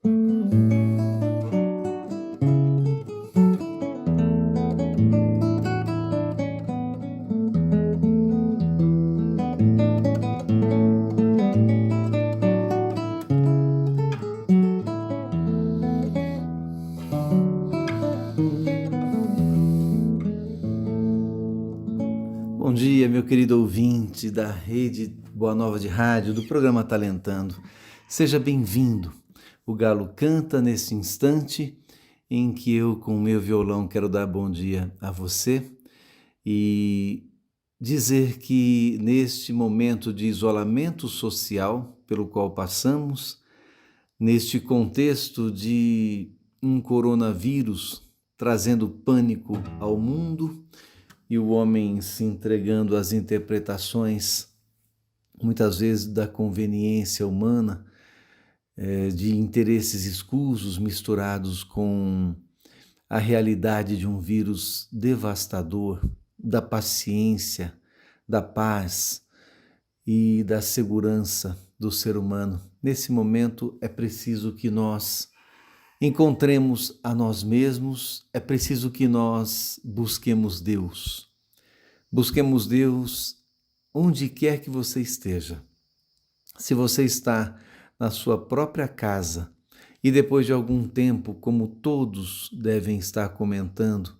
Bom dia, meu querido ouvinte da Rede Boa Nova de Rádio, do programa Talentando. Seja bem-vindo. O galo canta nesse instante em que eu, com o meu violão, quero dar bom dia a você e dizer que neste momento de isolamento social pelo qual passamos, neste contexto de um coronavírus trazendo pânico ao mundo, e o homem se entregando às interpretações, muitas vezes da conveniência humana, de interesses escusos misturados com a realidade de um vírus devastador, da paciência, da paz e da segurança do ser humano. Nesse momento é preciso que nós encontremos a nós mesmos, é preciso que nós busquemos Deus. Busquemos Deus onde quer que você esteja. Se você está na sua própria casa e depois de algum tempo, como todos devem estar comentando,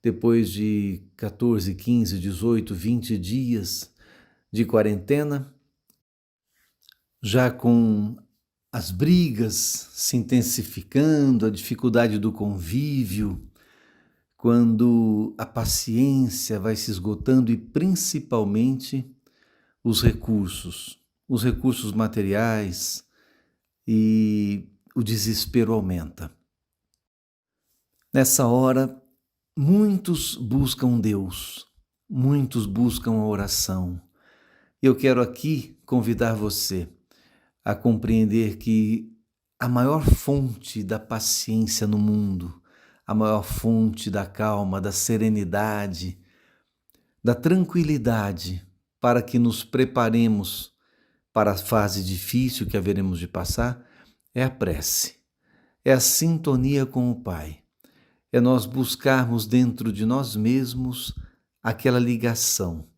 depois de 14, 15, 18, 20 dias de quarentena, já com as brigas se intensificando, a dificuldade do convívio, quando a paciência vai se esgotando e principalmente os recursos materiais, e o desespero aumenta. Nessa hora, muitos buscam Deus, muitos buscam a oração. Eu quero aqui convidar você a compreender que a maior fonte da paciência no mundo, a maior fonte da calma, da serenidade, da tranquilidade, para que nos preparemos para a fase difícil que haveremos de passar, é a prece, é a sintonia com o Pai, é nós buscarmos dentro de nós mesmos aquela ligação,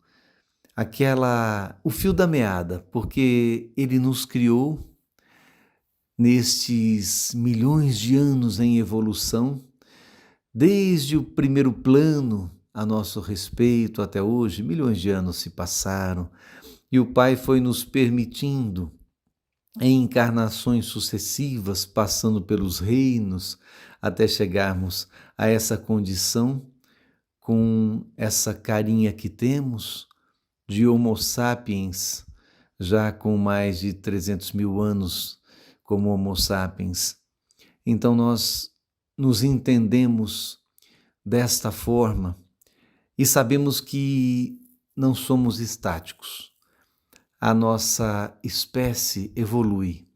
o fio da meada, porque Ele nos criou nestes milhões de anos em evolução, desde o primeiro plano a nosso respeito até hoje, milhões de anos se passaram, e o Pai foi nos permitindo, em encarnações sucessivas, passando pelos reinos, até chegarmos a essa condição, com essa carinha que temos, de Homo sapiens, já com mais de 300 mil anos como Homo sapiens. Então nós nos entendemos desta forma e sabemos que não somos estáticos. A nossa espécie evolui.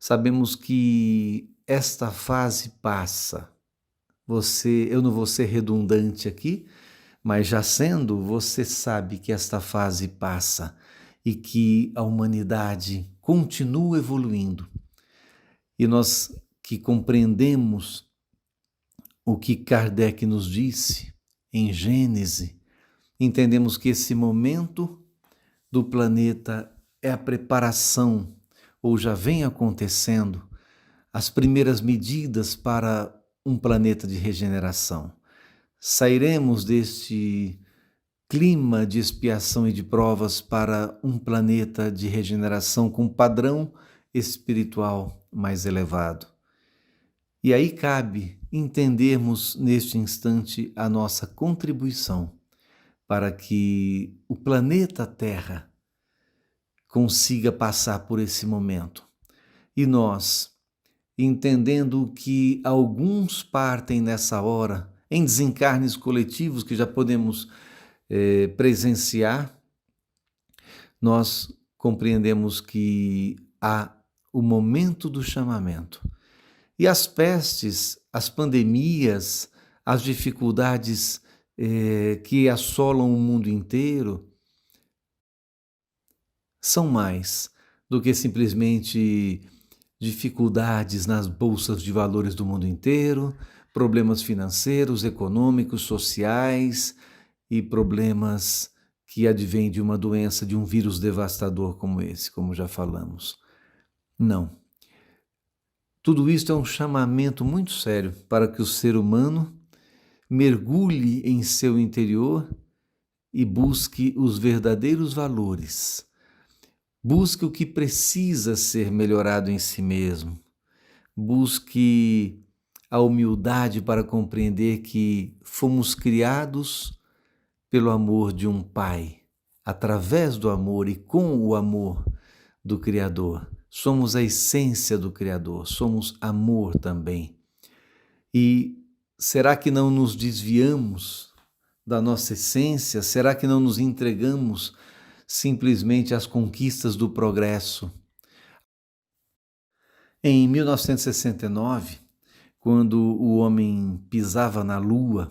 Sabemos que esta fase passa. Eu não vou ser redundante aqui, mas já sendo, você sabe que esta fase passa e que a humanidade continua evoluindo. E nós que compreendemos o que Kardec nos disse em Gênese, entendemos que esse momento do planeta é a preparação, ou já vem acontecendo, as primeiras medidas para um planeta de regeneração. Sairemos deste clima de expiação e de provas para um planeta de regeneração com padrão espiritual mais elevado. E aí cabe entendermos neste instante a nossa contribuição para que o planeta Terra consiga passar por esse momento. E nós, entendendo que alguns partem nessa hora em desencarnes coletivos que já podemos presenciar, nós compreendemos que há o momento do chamamento. E as pestes, as pandemias, as dificuldades que assolam o mundo inteiro são mais do que simplesmente dificuldades nas bolsas de valores do mundo inteiro, problemas financeiros, econômicos, sociais e problemas que advêm de uma doença, de um vírus devastador como esse, como já falamos. Não. Tudo isso é um chamamento muito sério para que o ser humano mergulhe em seu interior e busque os verdadeiros valores. Busque o que precisa ser melhorado em si mesmo. Busque a humildade para compreender que fomos criados pelo amor de um Pai, através do amor e com o amor do Criador. Somos a essência do Criador, somos amor também. E será que não nos desviamos da nossa essência? Será que não nos entregamos simplesmente às conquistas do progresso? Em 1969, quando o homem pisava na Lua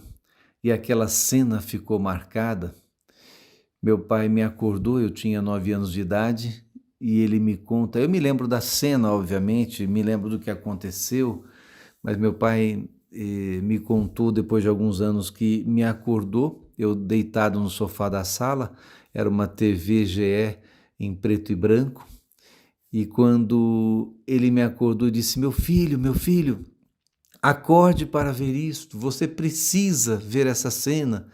e aquela cena ficou marcada, meu pai me acordou, eu tinha 9 anos de idade, e ele me conta, eu me lembro da cena, obviamente, me lembro do que aconteceu, mas meu pai me contou depois de alguns anos que me acordou, eu deitado no sofá da sala, era uma TV GE em preto e branco, e quando ele me acordou, disse, meu filho, acorde para ver isto, você precisa ver essa cena.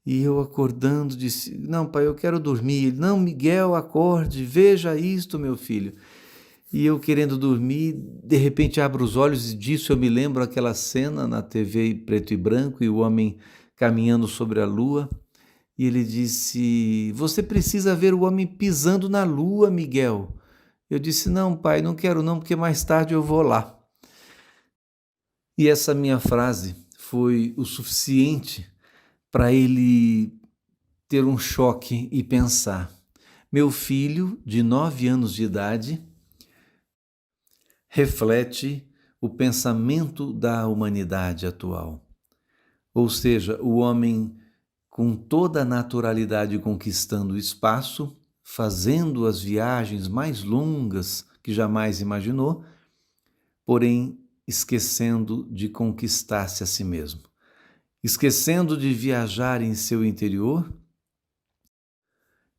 E eu acordando disse, não pai, eu quero dormir. Ele, não Miguel, acorde, veja isto meu filho. E eu querendo dormir, de repente abro os olhos e disso eu me lembro aquela cena na TV preto e branco e o homem caminhando sobre a lua. E ele disse, você precisa ver o homem pisando na lua, Miguel. Eu disse, não pai, não quero não, porque mais tarde eu vou lá. E essa minha frase foi o suficiente para ele ter um choque e pensar, meu filho de 9 anos de idade reflete o pensamento da humanidade atual. Ou seja, o homem com toda a naturalidade conquistando o espaço, fazendo as viagens mais longas que jamais imaginou, porém esquecendo de conquistar-se a si mesmo, esquecendo de viajar em seu interior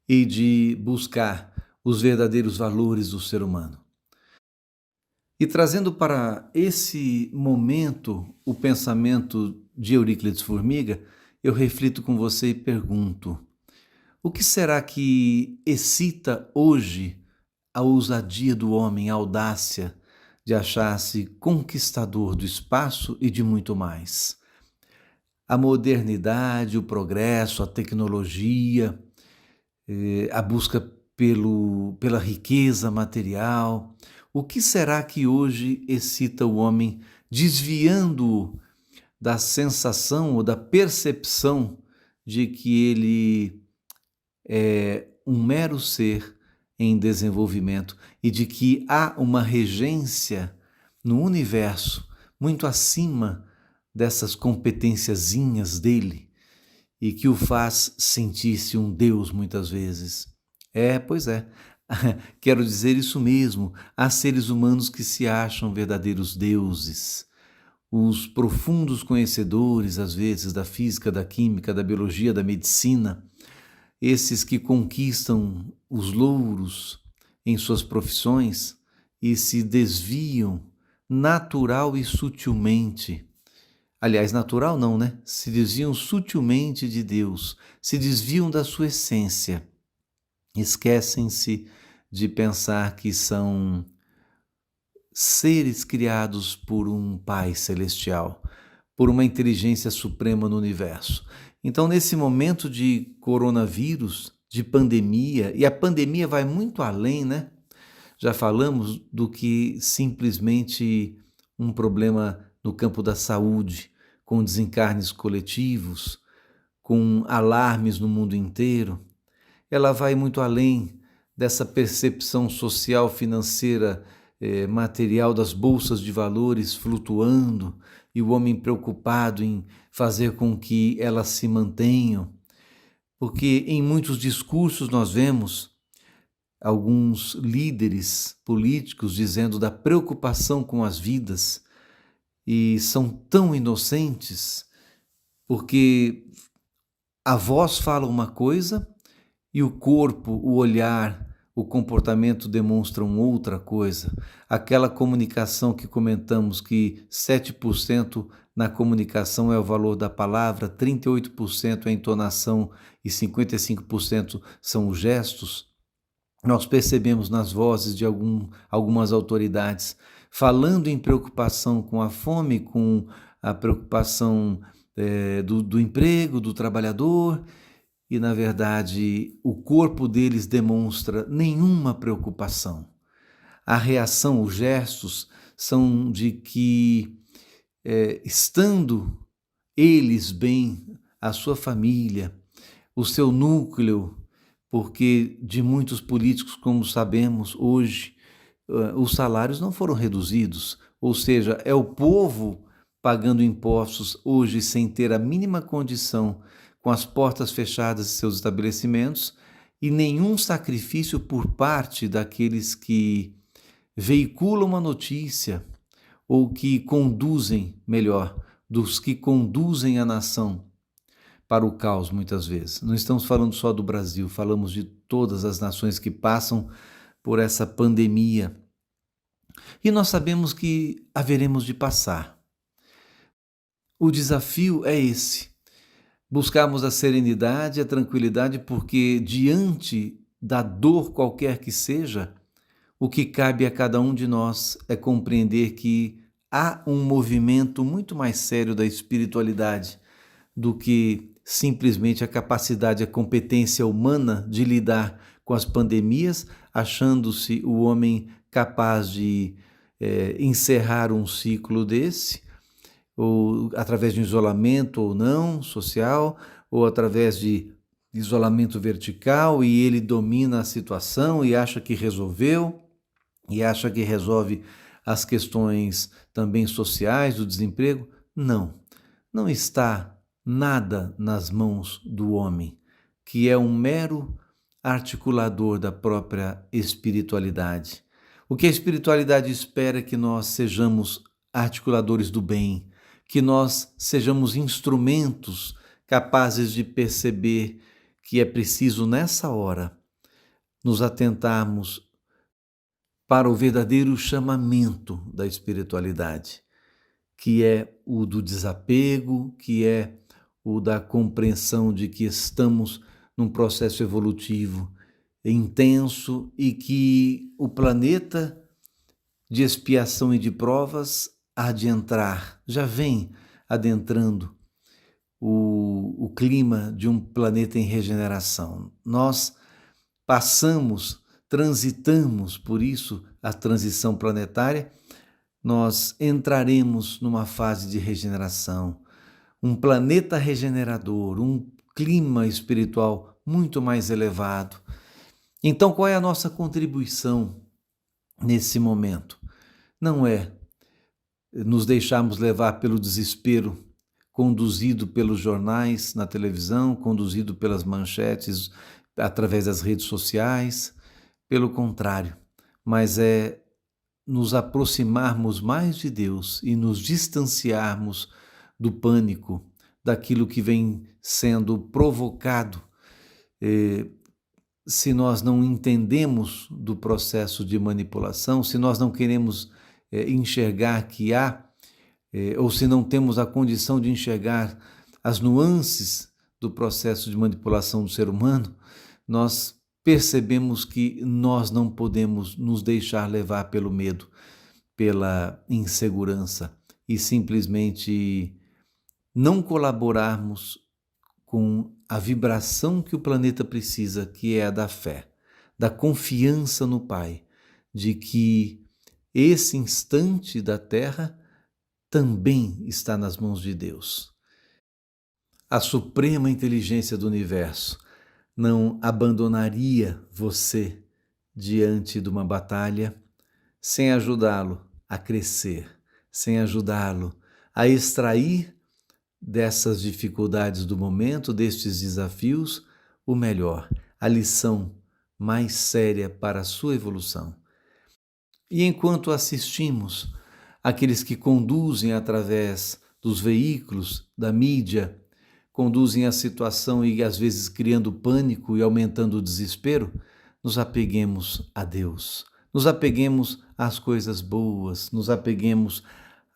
e de buscar os verdadeiros valores do ser humano. E trazendo para esse momento o pensamento de Euríclides Formiga, eu reflito com você e pergunto, o que será que excita hoje a ousadia do homem, a audácia de achar-se conquistador do espaço e de muito mais? A modernidade, o progresso, a tecnologia, a busca pela riqueza material. O que será que hoje excita o homem, desviando-o da sensação ou da percepção de que ele é um mero ser em desenvolvimento e de que há uma regência no universo muito acima dessas competênciazinhas dele e que o faz sentir-se um Deus muitas vezes? Pois é, quero dizer isso mesmo, há seres humanos que se acham verdadeiros deuses, os profundos conhecedores, às vezes, da física, da química, da biologia, da medicina, esses que conquistam os louros em suas profissões e se desviam natural e sutilmente. Aliás, natural não, né? Se desviam sutilmente de Deus, se desviam da sua essência. Esquecem-se de pensar que são seres criados por um Pai Celestial, por uma inteligência suprema no universo. Então, nesse momento de coronavírus, de pandemia, e a pandemia vai muito além, né? Já falamos do que simplesmente um problema no campo da saúde, com desencarnes coletivos, com alarmes no mundo inteiro. Ela vai muito além dessa percepção social, financeira, material das bolsas de valores flutuando e o homem preocupado em fazer com que elas se mantenham. Porque em muitos discursos nós vemos alguns líderes políticos dizendo da preocupação com as vidas e são tão inocentes porque a voz fala uma coisa e o corpo, o olhar, o comportamento demonstram outra coisa. Aquela comunicação que comentamos que 7% na comunicação é o valor da palavra, 38% é a entonação e 55% são os gestos. Nós percebemos nas vozes de algumas autoridades falando em preocupação com a fome, com a preocupação do emprego, do trabalhador, e na verdade o corpo deles demonstra nenhuma preocupação. A reação, os gestos são de que, estando eles bem, a sua família, o seu núcleo, porque de muitos políticos, como sabemos hoje, os salários não foram reduzidos, ou seja, é o povo pagando impostos hoje sem ter a mínima condição, com as portas fechadas de seus estabelecimentos, e nenhum sacrifício por parte daqueles que veiculam a notícia ou que conduzem, melhor, dos que conduzem a nação para o caos muitas vezes. Não estamos falando só do Brasil, falamos de todas as nações que passam por essa pandemia. E nós sabemos que haveremos de passar. O desafio é esse: buscarmos a serenidade, a tranquilidade, porque diante da dor qualquer que seja, o que cabe a cada um de nós é compreender que há um movimento muito mais sério da espiritualidade do que simplesmente a capacidade, a competência humana de lidar com as pandemias, achando-se o homem capaz de encerrar um ciclo desse, ou através de um isolamento ou não social, ou através de isolamento vertical, e ele domina a situação e acha que resolveu, e acha que resolve as questões também sociais, do desemprego. Não, não está nada nas mãos do homem, que é um mero articulador da própria espiritualidade. O que a espiritualidade espera é que nós sejamos articuladores do bem, que nós sejamos instrumentos capazes de perceber que é preciso, nessa hora, nos atentarmos para o verdadeiro chamamento da espiritualidade, que é o do desapego, que é o da compreensão de que estamos num processo evolutivo intenso e que o planeta de expiação e de provas há de entrar, já vem adentrando o clima de um planeta em regeneração. Nós transitamos, por isso, a transição planetária, nós entraremos numa fase de regeneração, um planeta regenerador, um clima espiritual muito mais elevado. Então, qual é a nossa contribuição nesse momento? Não é nos deixarmos levar pelo desespero, conduzido pelos jornais, na televisão, conduzido pelas manchetes, através das redes sociais. Pelo contrário, mas é nos aproximarmos mais de Deus e nos distanciarmos do pânico, daquilo que vem sendo provocado. Se nós não entendemos do processo de manipulação, se nós não queremos enxergar que há, ou se não temos a condição de enxergar as nuances do processo de manipulação do ser humano, nós percebemos que nós não podemos nos deixar levar pelo medo, pela insegurança e simplesmente não colaborarmos com a vibração que o planeta precisa, que é a da fé, da confiança no Pai, de que esse instante da Terra também está nas mãos de Deus. A suprema inteligência do universo não abandonaria você diante de uma batalha sem ajudá-lo a crescer, sem ajudá-lo a extrair dessas dificuldades do momento, destes desafios, o melhor, a lição mais séria para a sua evolução. E enquanto assistimos aqueles que conduzem através dos veículos, da mídia, conduzem a situação e às vezes criando pânico e aumentando o desespero, nos apeguemos a Deus, nos apeguemos às coisas boas, nos apeguemos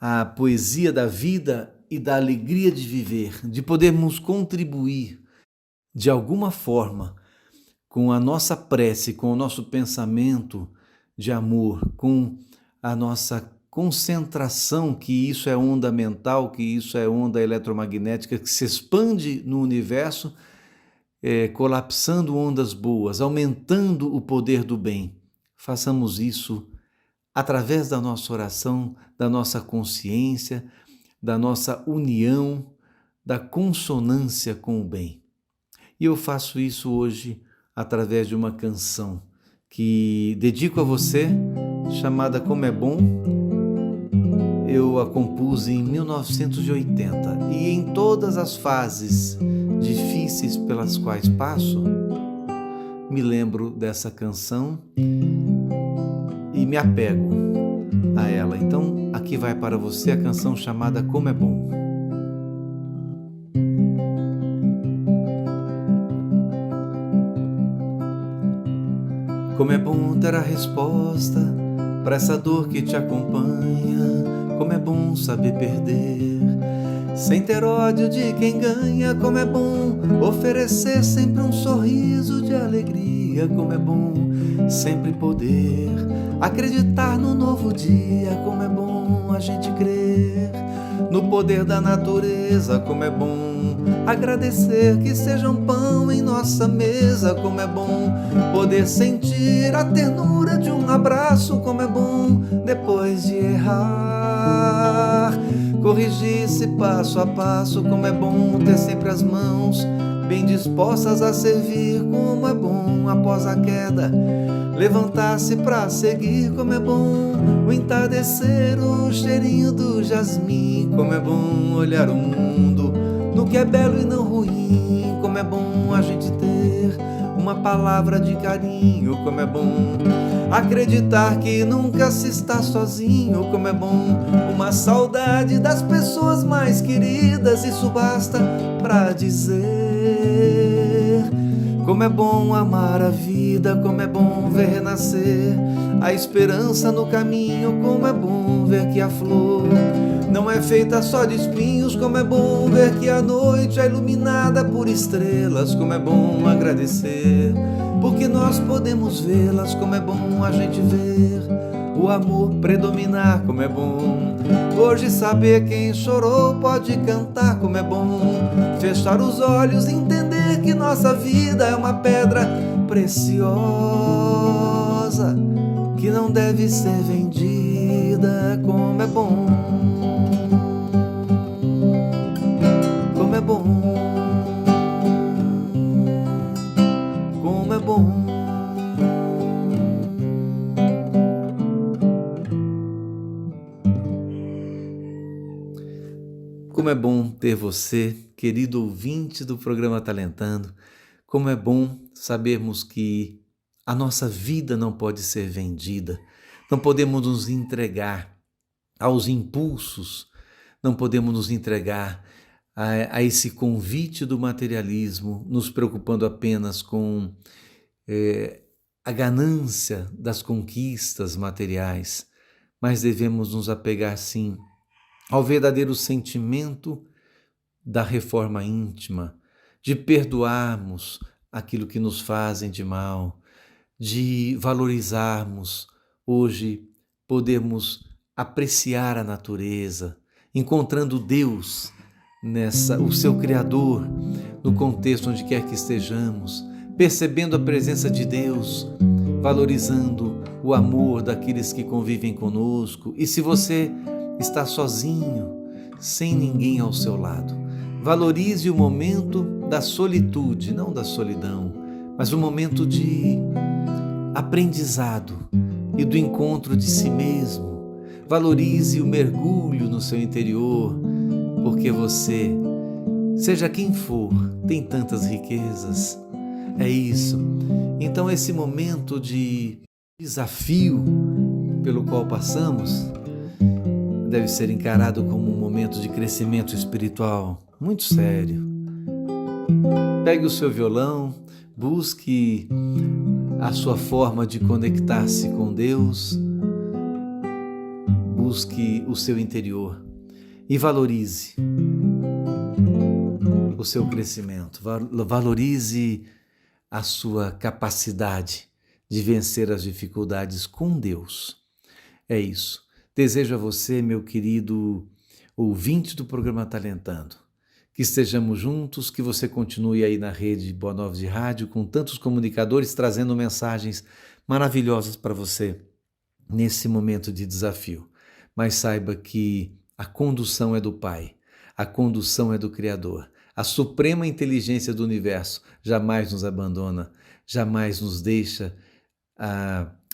à poesia da vida e da alegria de viver, de podermos contribuir de alguma forma com a nossa prece, com o nosso pensamento de amor, com a nossa concentração, que isso é onda mental, que isso é onda eletromagnética que se expande no universo, colapsando ondas boas, aumentando o poder do bem. Façamos isso através da nossa oração, da nossa consciência, da nossa união, da consonância com o bem. E eu faço isso hoje através de uma canção que dedico a você, chamada Como é Bom. Eu a compus em 1980 e em todas as fases difíceis pelas quais passo, me lembro dessa canção e me apego a ela. Então, aqui vai para você a canção chamada Como é Bom. Como é bom ter a resposta para essa dor que te acompanha. Como é bom saber perder, sem ter ódio de quem ganha. Como é bom oferecer sempre um sorriso de alegria. Como é bom sempre poder acreditar no novo dia. Como é bom a gente crer no poder da natureza. Como é bom agradecer que seja um pão em nossa mesa. Como é bom poder sentir a ternura de um abraço. Como é bom depois de errar corrigir-se passo a passo. Como é bom ter sempre as mãos bem dispostas a servir. Como é bom após a queda levantar-se pra seguir. Como é bom o entardecer, o cheirinho do jasmim. Como é bom olhar o mundo no que é belo e não ruim. Como é bom a gente ter uma palavra de carinho. Como é bom acreditar que nunca se está sozinho. Como é bom uma saudade das pessoas mais queridas. Isso basta pra dizer como é bom amar a vida. Como é bom ver renascer a esperança no caminho. Como é bom ver que a flor não é feita só de espinhos. Como é bom ver que a noite é iluminada por estrelas. Como é bom agradecer porque nós podemos vê-las. Como é bom a gente ver o amor predominar. Como é bom hoje saber quem chorou pode cantar. Como é bom fechar os olhos e entender que nossa vida é uma pedra preciosa que não deve ser vendida. Como é bom, como é bom, como é bom. Como é bom ter você, querido ouvinte do programa Talentando. Como é bom sabermos que a nossa vida não pode ser vendida. Não podemos nos entregar aos impulsos, não podemos nos entregar a esse convite do materialismo, nos preocupando apenas com a ganância das conquistas materiais, mas devemos nos apegar sim ao verdadeiro sentimento da reforma íntima, de perdoarmos aquilo que nos fazem de mal, de valorizarmos, hoje podermos apreciar a natureza, encontrando Deus o seu Criador, no contexto onde quer que estejamos, percebendo a presença de Deus, valorizando o amor daqueles que convivem conosco. E se você está sozinho, sem ninguém ao seu lado, valorize o momento da solitude, não da solidão, mas o momento de aprendizado e do encontro de si mesmo. Valorize o mergulho no seu interior, porque você, seja quem for, tem tantas riquezas. É isso. Então, esse momento de desafio pelo qual passamos deve ser encarado como um momento de crescimento espiritual muito sério. Pegue o seu violão, busque a sua forma de conectar-se com Deus, busque o seu interior e valorize o seu crescimento, valorize a sua capacidade de vencer as dificuldades com Deus. É isso. Desejo a você, meu querido ouvinte do programa Talentando, que estejamos juntos, que você continue aí na rede Boa Nova de Rádio, com tantos comunicadores trazendo mensagens maravilhosas para você nesse momento de desafio. Mas saiba que a condução é do Pai, a condução é do Criador. A suprema inteligência do universo jamais nos abandona, jamais nos deixa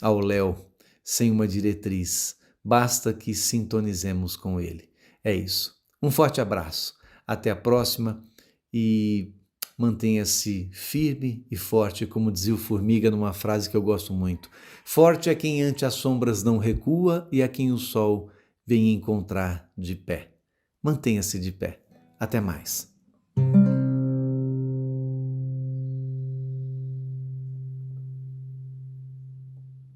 ao léu, sem uma diretriz. Basta que sintonizemos com Ele. É isso. Um forte abraço. Até a próxima e mantenha-se firme e forte, como dizia o Formiga numa frase que eu gosto muito. Forte é quem ante as sombras não recua e a quem o sol vem encontrar de pé. Mantenha-se de pé. Até mais.